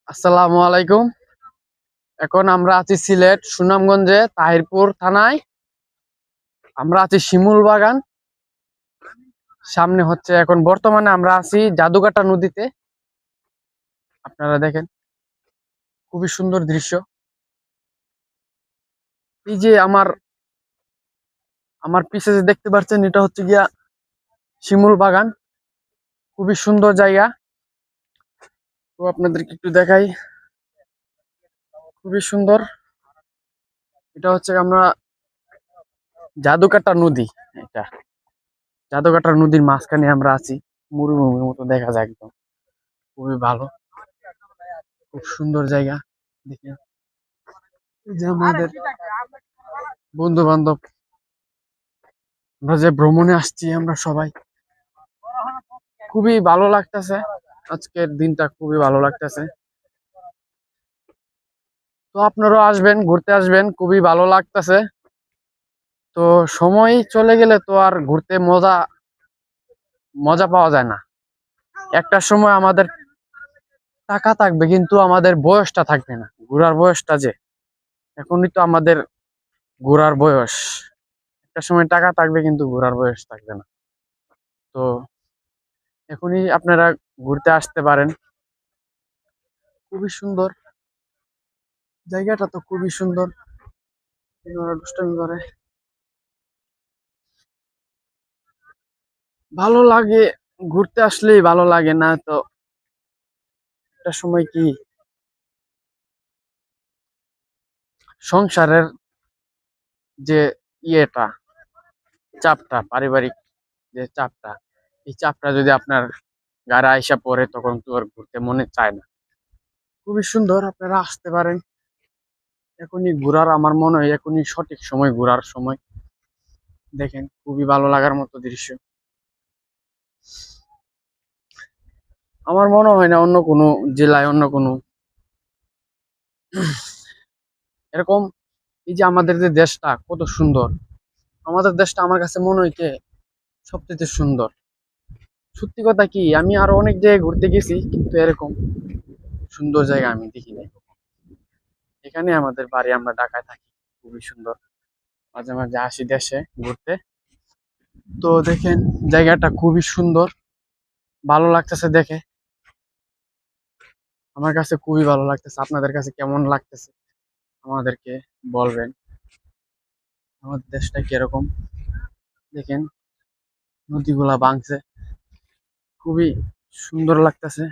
আসসালামু আলাইকুম। এখন আমরা আছি সিলেট সুনামগঞ্জে তাহিরপুর থানায়। আমরা আছি শিমুল বাগান। সামনে হচ্ছে এখন বর্তমানে আমরা আছি জাদুকাটা নদীতে। আপনারা দেখেন, খুবই সুন্দর দৃশ্য। এই যে আমার আমার পিছে যে দেখতে পাচ্ছেন, এটা হচ্ছে গিয়া শিমুল বাগান। খুবই সুন্দর জায়গা। তো আপনাদেরকে একটু দেখাই, খুবই সুন্দর। এটা হচ্ছে আমরা জাদুকাটা নদী। এটা জাদুকাটা নদীর মাঝখানে আমরা আছি। মরুভূমির মতো দেখা যায় একদম। খুবই ভালো, খুব সুন্দর জায়গা। দেখি, এই যে আমাদের বন্ধু বান্ধব, আমরা যে ভ্রমণে আসছি, আমরা সবাই খুবই ভালো লাগতেছে। আজকের দিনটা খুবই ভালো লাগতেছে। তো আপনারাও আসবেন, ঘুরতে আসবেন, খুবই ভালো লাগতেছে। তো সময় চলে গেলে তো আর ঘুরতে মজা মজা পাওয়া যায় না। একটা সময় আমাদের টাকা থাকবে, কিন্তু আমাদের বয়সটা থাকবে না। ঘোরার বয়সটা যে এখনই তো আমাদের ঘোরার বয়স। একটা সময় টাকা থাকবে, কিন্তু ঘোরার বয়স থাকবে না। তো এখনই আপনারা ঘুরতে আসতে পারেন। খুবই সুন্দর জায়গাটা, তো খুবই সুন্দর। ওরা দুষ্টামি করে, ভালো লাগে। ঘুরতে আসলেই ভালো লাগে না তো একটা সময় কি সংসারের যে ইয়েটা, চাপটা, পারিবারিক যে চাপটা, এই চাপটা যদি আপনার গাড়ে আইসা পড়ে, তখন তো আর ঘুরতে মনে চায় না। খুবই সুন্দর, আপনারা আসতে পারেন। এখনই ঘোরার, আমার মনে হয় এখনই সঠিক সময়, ঘোরার সময়। দেখেন, খুবই ভালো লাগার মতো দৃশ্য। আমার মনে হয় না অন্য কোনো জেলায়, অন্য কোনো এরকম, এই যে আমাদের যে দেশটা কত সুন্দর। আমাদের দেশটা আমার কাছে মনে হইছে সবচেয়ে সুন্দর। সত্যি কথা কি, আমি আরো অনেক জায়গায় ঘুরতে গেছি, কিন্তু এরকম সুন্দর জায়গা আমি দেখি নাই। এখানে আমাদের বাড়ি, আমরা ঢাকায় থাকি। খুবই সুন্দর, মাঝে মাঝে আসি দেশে ঘুরতে। তো দেখেন, জায়গাটা খুবই সুন্দর, ভালো লাগতেছে দেখে। আমার কাছে খুবই ভালো লাগতেছে। আপনাদের কাছে কেমন লাগতেছে আমাদেরকে বলবেন। আমাদের দেশটা কিরকম দেখেন, নদীগুলা ভাঙছে, খুবই সুন্দর লাগতেছে।